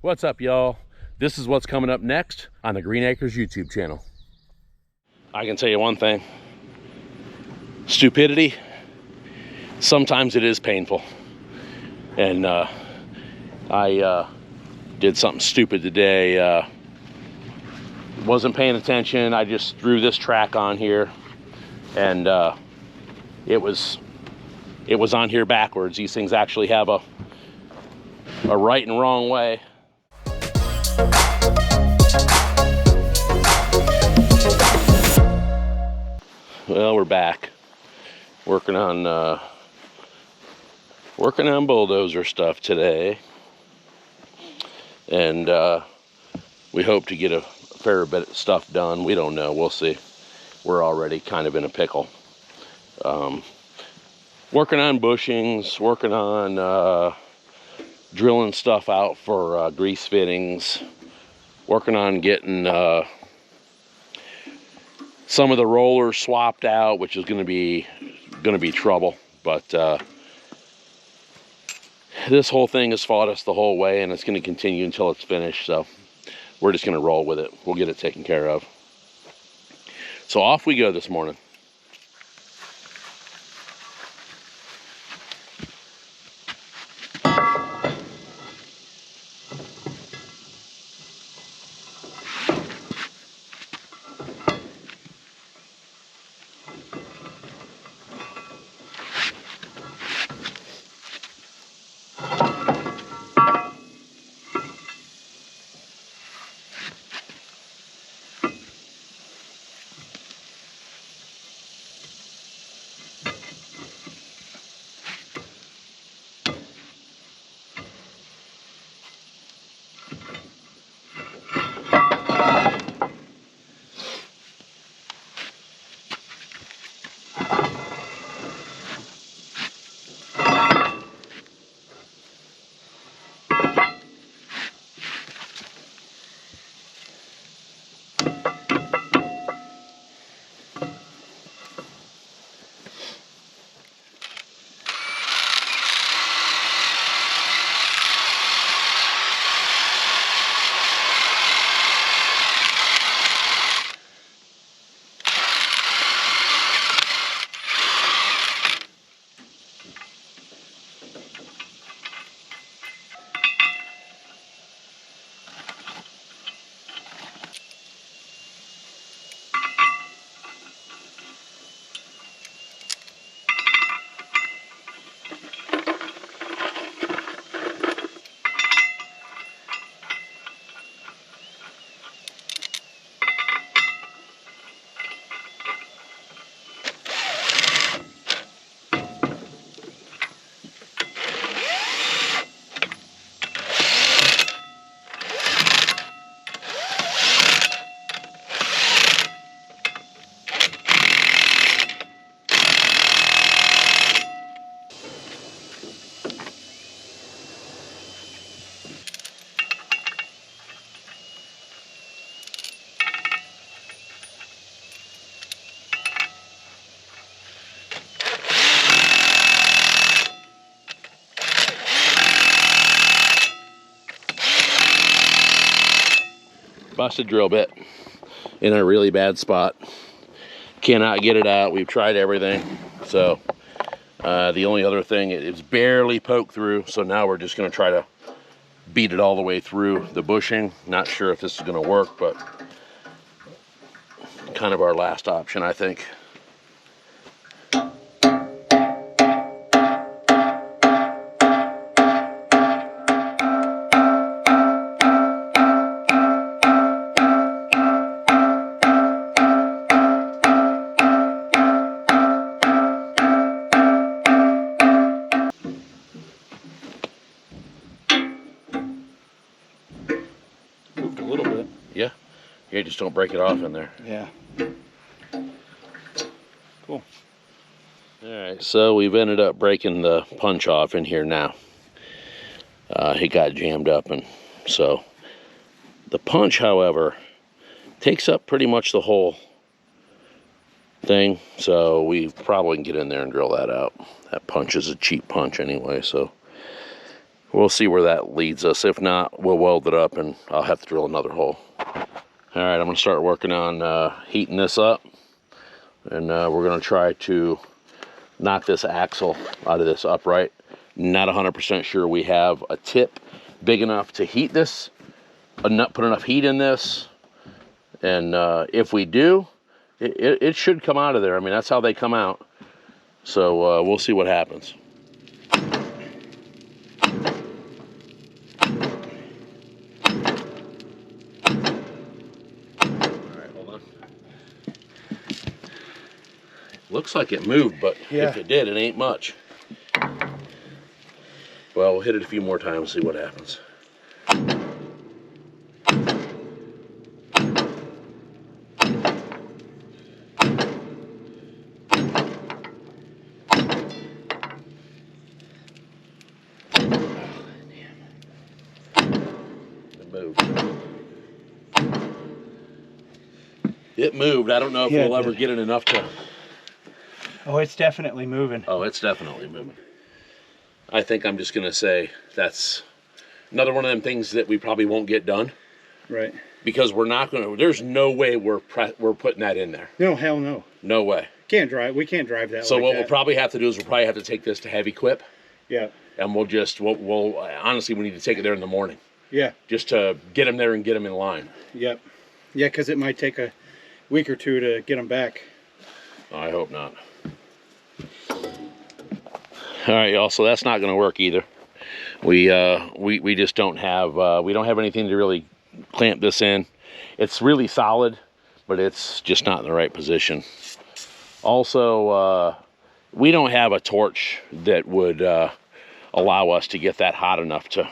What's up, y'all? This is what's coming up next on the Green Acres YouTube channel. I can tell you one thing. Stupidity, sometimes it is painful. And I did something stupid today. Wasn't paying attention. I just threw this track on here, and it was on here backwards. These things actually have a right and wrong way. Well, we're back working on bulldozer stuff today, and we hope to get a fair bit of stuff done. We don't know, we'll see. We're already kind of in a pickle. Working on bushings, working on drilling stuff out for grease fittings, working on getting some of the rollers swapped out, which is going to be trouble. But this whole thing has fought us the whole way, and it's going to continue until it's finished. So we're just going to roll with it. We'll get it taken care of. So off we go this morning. Busted drill bit in a really bad spot. Cannot get it out. We've tried everything. So the only other thing, it's barely poked through. So now we're just going to try to beat it all the way through the bushing. Not sure if this is going to work, but kind of our last option, I think. Moved a little bit. Yeah. Yeah, just don't break it off in there. Yeah. Cool. All right, so we've ended up breaking the punch off in here now. It got jammed up, and so the punch, however, takes up pretty much the whole thing. So we probably can get in there and drill that out. That punch is a cheap punch anyway, so We'll see where that leads us. If not, we'll weld it up and I'll have to drill another hole. All right, I'm gonna start working on heating this up, and we're gonna try to knock this axle out of this upright. Not 100% sure we have a tip big enough to heat this, put enough heat in this, and if we do, it should come out of there. I mean, that's how they come out. So we'll see what happens. Looks like it moved, but yeah. If it did, it ain't much. Well, we'll hit it a few more times, see what happens. It moved. It moved. I don't know if we'll ever get it enough to... Oh, it's definitely moving. Oh, it's definitely moving. I think I'm just gonna say that's another one of them things that we probably won't get done. Right. Because we're not gonna. There's no way we're putting that in there. No, hell no. No way. Can't drive. We can't drive that. So like what that. we'll probably have to do is we'll probably have to take this to heavy quip. Yeah. And we'll honestly we need to take it there in the morning. Yeah. Just to get them there and get them in line. Yep. Yeah, because it might take a week or two to get them back. I hope not. All right, y'all. So that's not going to work either. We just don't have anything to really clamp this in. It's really solid, but it's just not in the right position. Also, we don't have a torch that would allow us to get that hot enough to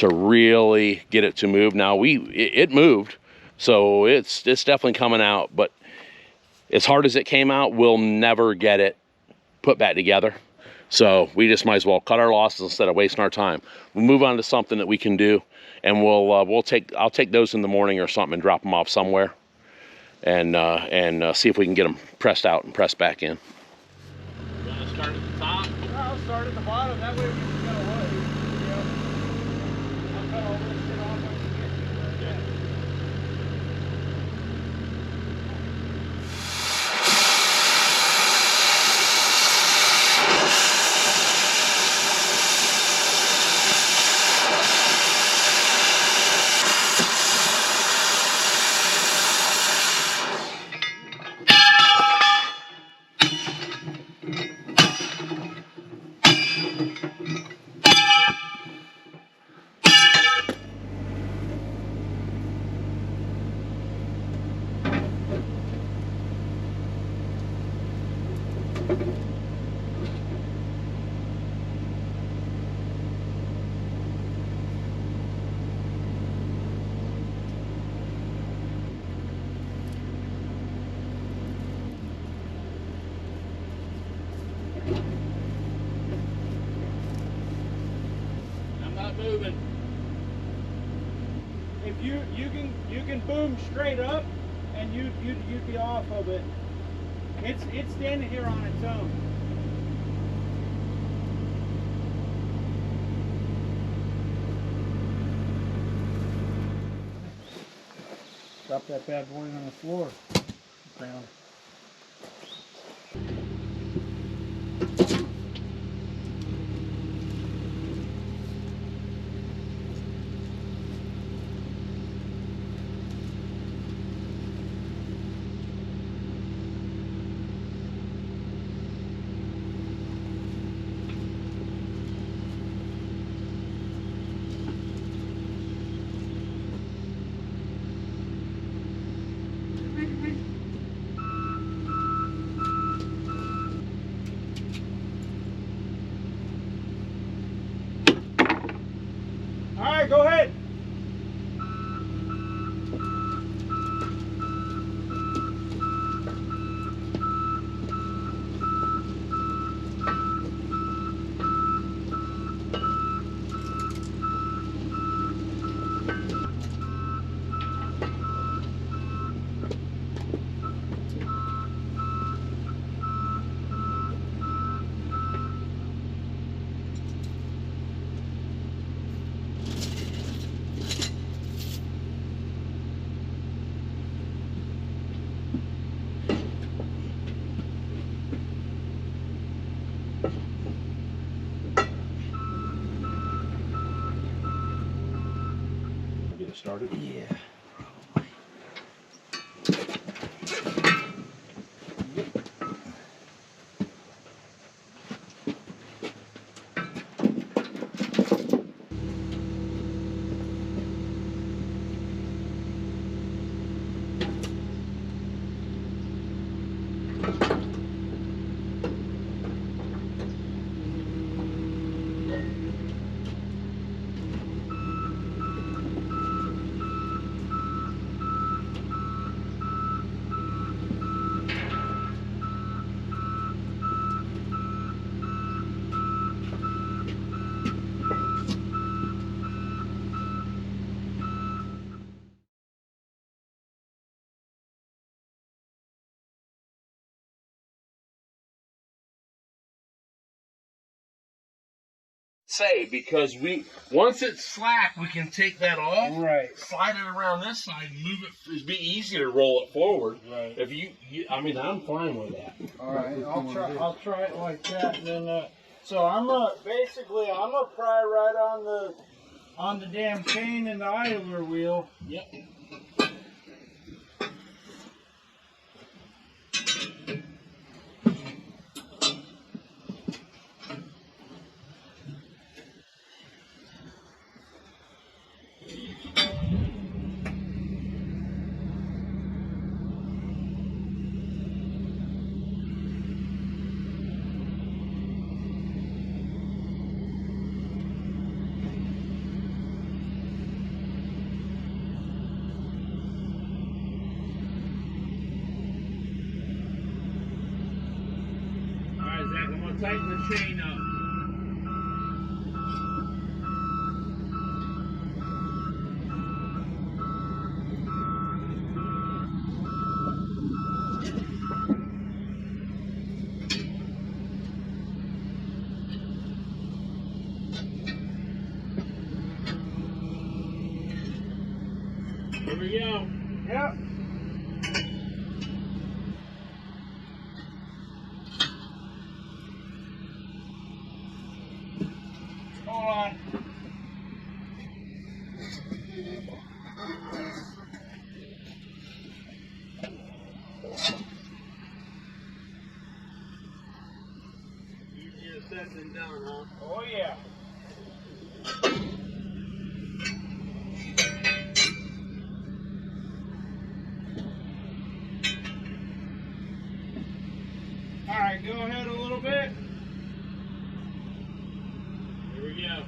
really get it to move. Now it moved, so it's definitely coming out, but as hard as it came out, we'll never get it put back together. So we just might as well cut our losses instead of wasting our time. We'll move on to something that we can do, and I'll take those in the morning or something and drop them off somewhere, and see if we can get them pressed out and pressed back in. You want to start at the top? I'll start at the bottom. That way we can cut away. You know, I'll cut all this shit off when we get to it. Yeah. Moving. If you can boom straight up, and you'd be off of it. It's standing here on its own. Drop that bad boy on the floor. Ground. All right, go ahead. started? Yeah. Say, because once it's slack, we can take that off, Right. slide it around this side, move it. It'd be easier to roll it forward. Right. If I mean, I'm fine with that. All right. I'll try it like that, and then so I'm gonna pry right on the damn chain and the idler wheel. Yep. All right, Zach, I'm gonna tighten the chain up. Here we go. Yep. Hold on. Easier said than done, huh? Oh yeah. All right, go ahead a little bit. Here we go.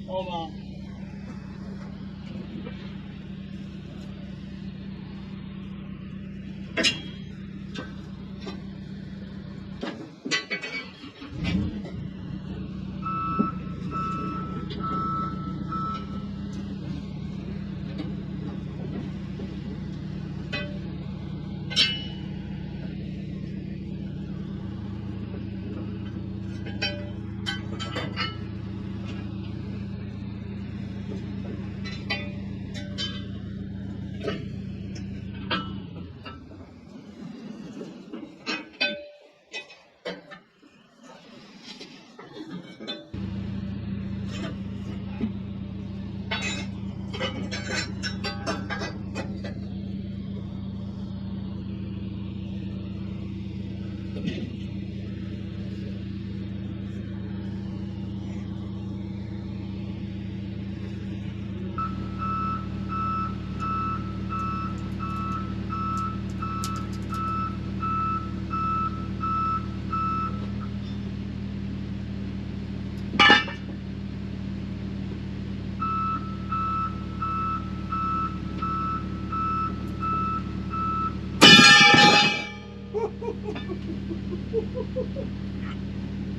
Hold on.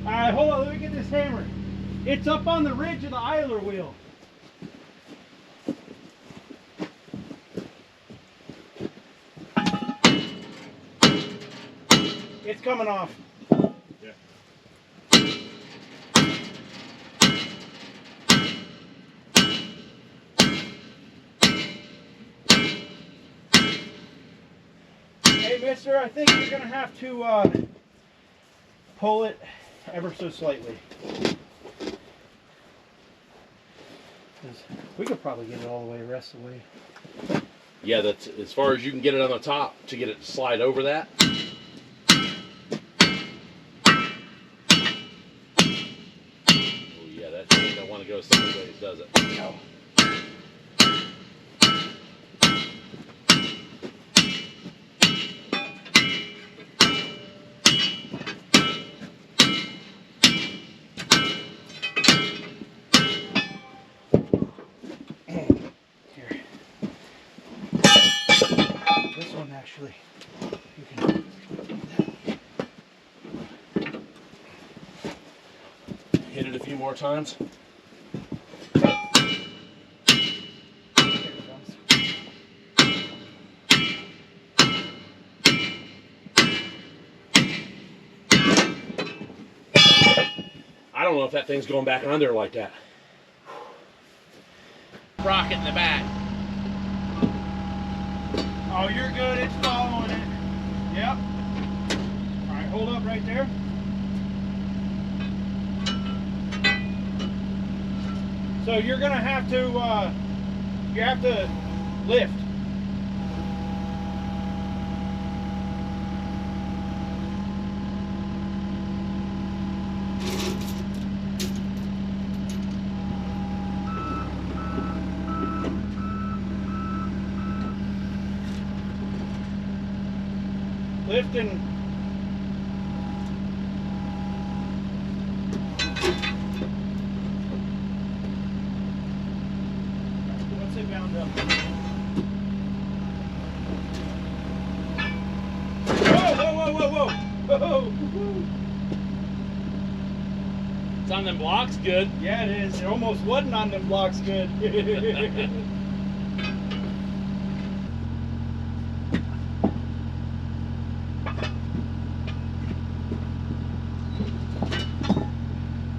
All right, hold on. Let me get this hammer. It's up on the ridge of the idler wheel. It's coming off. Yeah. Hey, mister, I think you're going to have to pull it ever so slightly. We could probably get it all the way, rest of the way. Yeah, that's as far as you can get it on the top to get it to slide over that. Oh yeah, that chain don't want to go sideways, does it? No. This one actually, you can hit it a few more times. I don't know if that thing's going back on there like that. Rocket in the back. Oh, you're good. It's following it. Yep. All right, hold up right there. So you're gonna have to, you have to lift. Lifting. Once it bound up. Whoa, whoa, whoa, whoa, whoa, whoa. It's on them blocks good. Yeah, it is. It almost wasn't on them blocks good.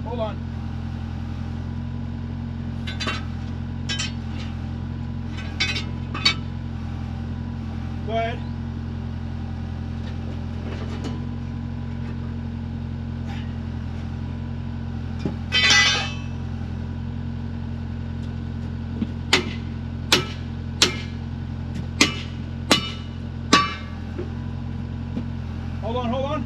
Hold on. Go ahead. Hold on, hold on.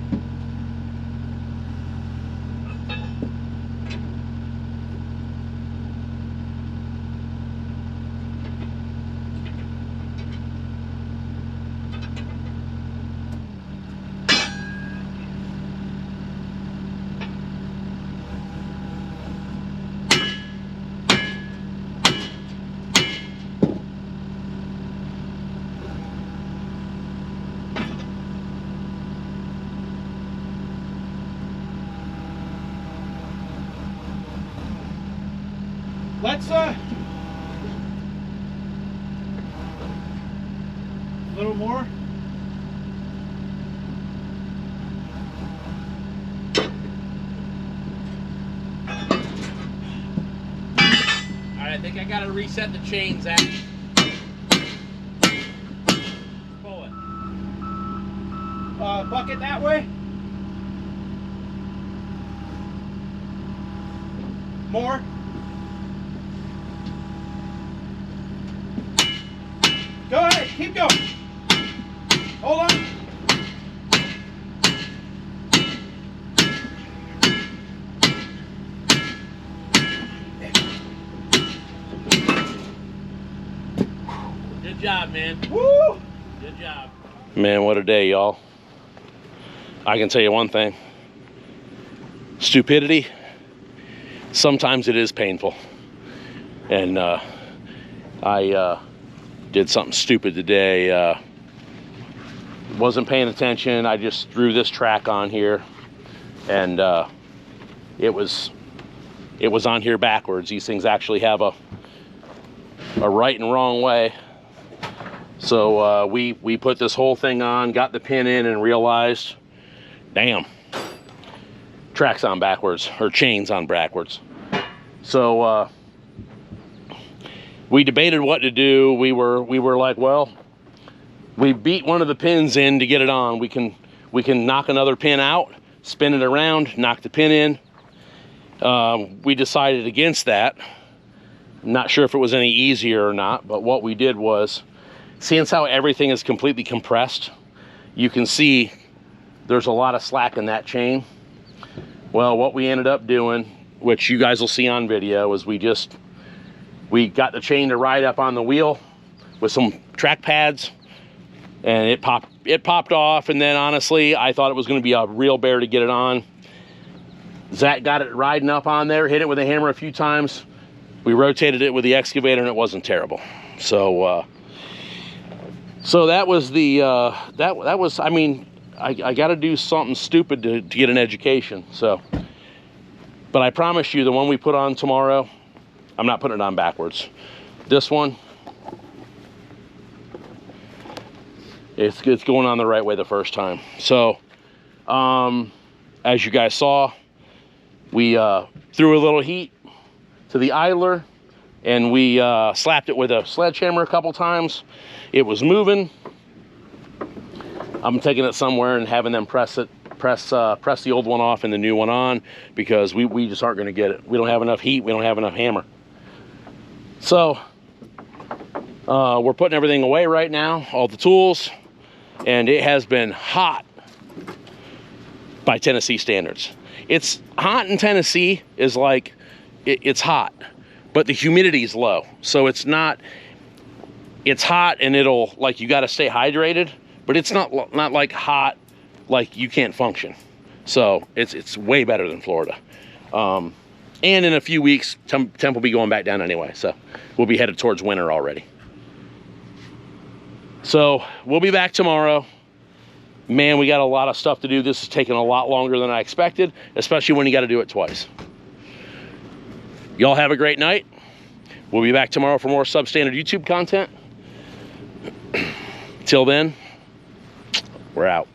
Let's a little more. Alright, I think I gotta reset the chain, Zach. Pull it. Bucket that way. More. Go ahead, keep going. Hold on. Good job, man. Woo! Good job. Man, what a day, y'all. I can tell you one thing. Stupidity, sometimes it is painful. And I did something stupid today. Wasn't paying attention. I just threw this track on here, and it was on here backwards. These things actually have a right and wrong way. So we put this whole thing on, got the pin in, and realized, damn, track's on backwards, or chain's on backwards. So we debated what to do. We were like, well, we beat one of the pins in to get it on. We can knock another pin out, spin it around, knock the pin in. We decided against that. I'm not sure if it was any easier or not, but what we did was, seeing how everything is completely compressed, you can see there's a lot of slack in that chain. Well, what we ended up doing, which you guys will see on video, is we got the chain to ride up on the wheel with some track pads, and it popped off. And then honestly, I thought it was going to be a real bear to get it on. Zach got it riding up on there, hit it with a hammer a few times. We rotated it with the excavator, and it wasn't terrible. So that was the that was, I mean, I got to do something stupid to get an education. So, but I promise you, the one we put on tomorrow, I'm not putting it on backwards. This one, it's going on the right way the first time. So, as you guys saw, we threw a little heat to the idler, and we slapped it with a sledgehammer a couple times. It was moving. I'm taking it somewhere and having them press the old one off and the new one on, because we just aren't going to get it. We don't have enough heat. We don't have enough hammer. So we're putting everything away right now, all the tools, and it has been hot by Tennessee standards. It's hot in Tennessee is like, it's hot, but the humidity is low. So it's hot, and it'll, like, you got to stay hydrated, but it's not like hot like you can't function. So it's way better than Florida. And in a few weeks, temp will be going back down anyway. So we'll be headed towards winter already. So we'll be back tomorrow. Man, we got a lot of stuff to do. This is taking a lot longer than I expected, especially when you got to do it twice. Y'all have a great night. We'll be back tomorrow for more substandard YouTube content. Till then, we're out.